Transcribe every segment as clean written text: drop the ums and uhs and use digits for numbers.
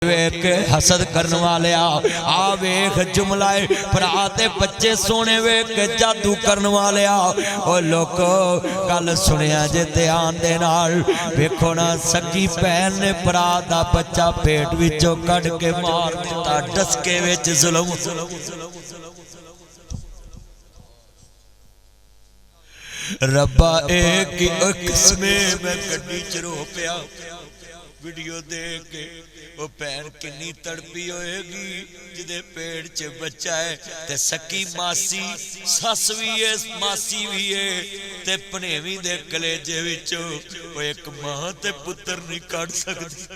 वेख के हसद करन वाले आ वेख जुमला भरा ते बच्चे सोने वेख के जादू करन वाले ओ लोको गल सुनिया जे ध्यान दे नाल वेखो ना सगी भैन ने भरा दा बच्चा पेट विचों कढ के मार दिता डसके विच जुल्म रब्बा एक किस्मे मैं गड्डी च रो पिया वीडियो देख के वो भैन किन्नी तड़पी होएगी जिदे पेट च बच्चा है ते सकी मासी सस भी है मासी भी है ते भनेवी दे कलेजे विचों वो एक मां ते पुत्र नहीं कढ सकदी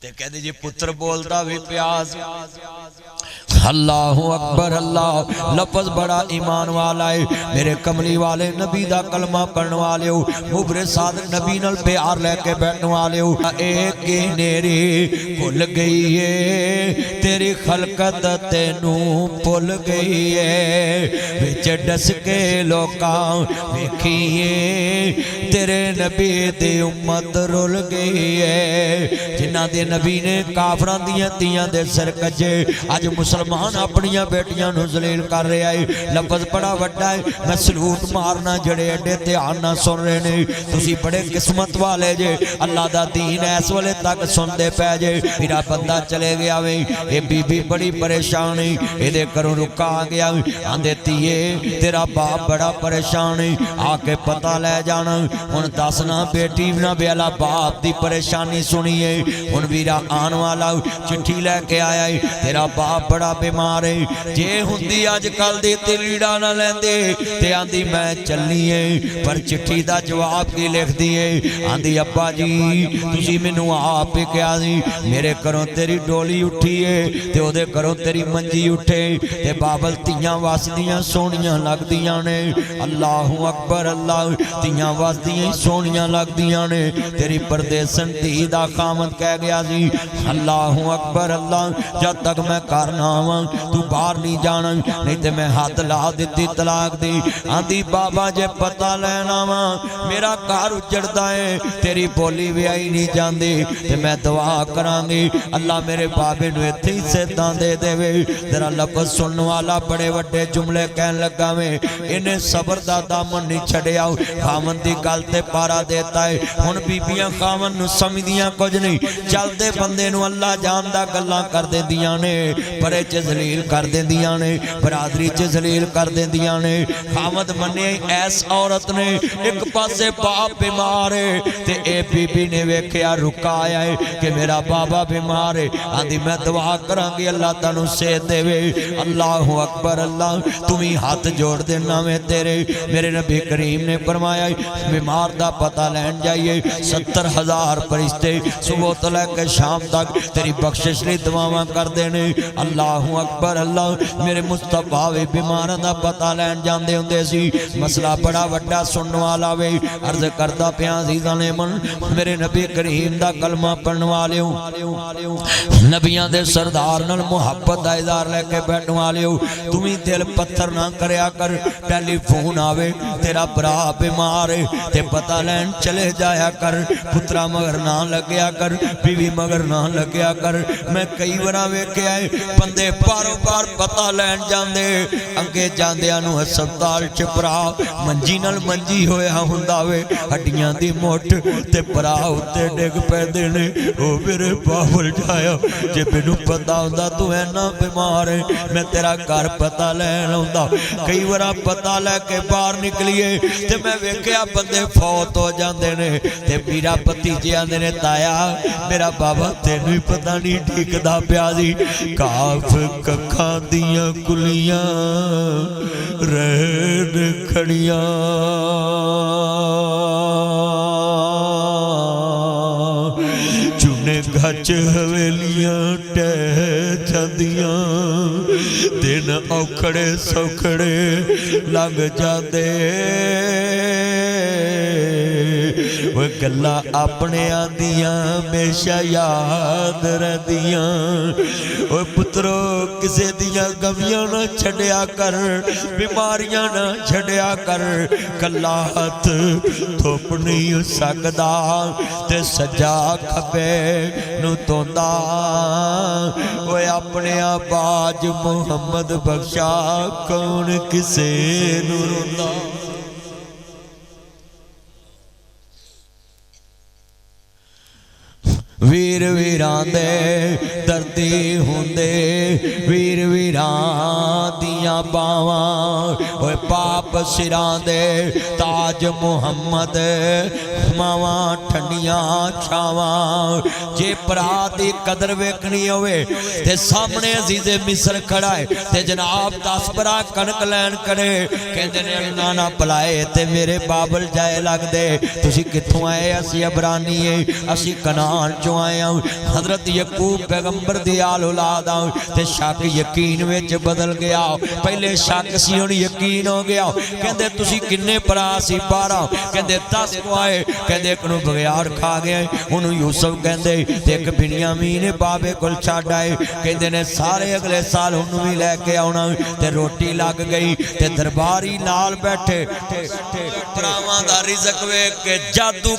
ते कहदे जे पुत्र बोलदा भी प्यास अल्लाहु अकबर अल्लाह लफज बड़ा ईमान वाला है मेरे कमली वाले नबी दा कलमा पढ़ने वाले हो मुबरे सादक नबी नाल प्यार लेके बैठने वाले हो एक नेरी भुल गई है तेरी खलकत तेनू भुल गई है विच डस के लोकां वेखीए तेरे नबी दी उम्मत रुल गई है जिन्हां दे नबी ने काफरां दियां तियां दे सिर कजे अज मुसलमान अपनियां बेटियां नूं जलील कर रहा है लफज बड़ा वड्डा है मैं सलूट मारना जड़े एडे ध्यान नाल सुन रहे ने तुसी बड़े किस्मत वाले जे अल्लाह दा दीन इस वेले तक सुनदे पै जे मेरा बंदा चले गया वे ये बीबी बड़ी परेशान है इहदे घरों रुका आ गया आंदे धीए तेरा बाप बड़ा परेशान है आके पता लै जाना हुण दसना बेटी ना बेला बाप दी परेशानी सुनिए हुण वीरा आने वाला चिट्ठी लैके आया है तेरा बाप बड़ा बीमार है जे हुंदी अजकल दी लीड़ा ना लैंदे ते आंदी मैं चलनी है पर चिट्ठी दा जवाब की लिखदी है आंदी अब्बा जी तुसी मैनू आप ही कहा सी मेरे घरों तेरी डोली उठी है ते ओदे घरों तेरी मंजी उठे ते बाबल तियां वसदियां सोहणियां लगदियां ने अल्लाहु अकबर अल्लाह तियां वसदियां सोहणियां लगदियां ने तेरी परदेसन धी दा खामद कह गया सी अल्लाहु अकबर अल्लाह जब तक मैं घर ना आवां तू बाहर नहीं जाना नहीं तो मैं हाथ ला दी तलाक दी आंदी बाबा जे पता लेना वा मेरा घर उजड़दा है तेरी बोली भी आई नहीं जाती ते मैं दुआ करांगी अल्लाह मेरे बाबे नूं इत्थे ही सिद्धां दे देवे तेरा लफ्ज़ सुनने वाला बड़े वड्डे जुमले कहन लगा वे इन्हें सबर दा दामन नहीं छड़िया खामन दी गल ते पारा देता है हुण बीबियां खामन नूं समझदियां कुछ नहीं चलदे बंदे नूं अल्लाह जानदा गल्लां कर देंदियां ने परे च जलील कर देंदियां ने बरादरी च जलील कर देंदियां ने खामद मने ऐस औरत ने एक पासे बाप बीमार है ते ए बीबी ने वेखिया रुका आया है कि मेरा बाबा बीमार है आंदी मैं दुआ करांगी अल्लाह तैनूं सेहत देवे अल्लाहु अकबर अल्लाह तुम ही हाथ जोड़ देना मैं तेरे मेरे नबी करीम ने फरमाया बीमार दा पता लैन जाइए 70,000 फरिश्ते सुबह तो लैके शाम तक तेरी बख्शिश लई दुआवां करदे ने अल्लाहु अकबर अल्लाह मेरे मुस्तफा वे बीमारां दा पता लैन जांदे हुंदे सी मसला बड़ा वड्डा सुनने वाला वे अर्ज करदा पिया अज़ीज़ां ने मन मेरे नबी करीम दा कलमा पढ़न वालिओ नबियां दे सरदार नाल मुहब्बत दा इज़हार लेके बैठण वालिओ तुम ही दिल पत्थर ना करया कर टेलीफोन आवे तेरा भरा बीमार है ते पता लैन चले जाया कर पुत्रा मगर ना लग्या कर बीवी मगर ना लग्या कर मैं कई बार वेख्या बंदे बारों बार पता लैन जांदे अगे जांदियां नूं हस्पताल च भरा मंजी नाल मंजी होया हुंदा वे हड्डियां दी मुठ ते भरा उत्ते डिग पैंदे ने ओ मेरे बाबल जाया जे मैनूं पता हुंदा तूं इन्ना बीमार है मैं तेरा घर पता लैन आउंदा कई बार पता लैके बाहर निकलीए ते मैं वेख्या बंदे फौत हो जांदे ने ते मेरा भतीजे आंदे ने ताया मेरा बाबा तैनूं ही पता नहीं ठीकदा पिया सी काफ कखां दियां कुलियां रहन खड़ियां चुने गच हवेलियां टह जांदियां दिन औखड़े सौखड़े लग जाते ओए गल्लां अपनियां दियां हमेशा याद रहदियां। ओए पुत्रो किसे दियां गमियां ना छड्या कर, बीमारियां ना छड्या कर। कल्ला हथ थुप नहीं सकदा ते सज्जा खब्बे नूं तोंदा। ओए अपने बाज मुहम्मद बख्शा कौन किसे नूं रोंदा। वीर वीरां दे दर्दी हुंदे, वीर वीरां दियां बावां। ओए पाप सिरां दे ताज मुहम्मद, मावां ठंडियां छावां। जे भरा दी कदर वेखनी होवे ते सामने अजीज़े मिस्र खड़ा है ते जनाब 10 भरा कणक लैन करे, कहंदे ने अल्लाह ना भलाए ते मेरे बाबल जाए लगदे। तुसीं कित्थों आए? असीं अबरानी है, असीं कनान आया। हजरत यकूब पैगंबर दी आल औलाद ते शक यकीन विच बदल गया। पहले शक सी हुण यकीन हो गया। कहंदे तुसीं किन्ने भरा सी? 12। कहंदे 10 को आए। कहंदे एक नूं बगैर खा गए, उन्होंने यूसुफ कहंदे ते एक बिन्यामीन बाबे कोल छड्ड आए। कहंदे ने सारे अगले साल उन्होंने भी लैके आउणा ते रोटी लग गई ते दरबारी नाल बैठे भरावां दा रिज़क वेख के जादू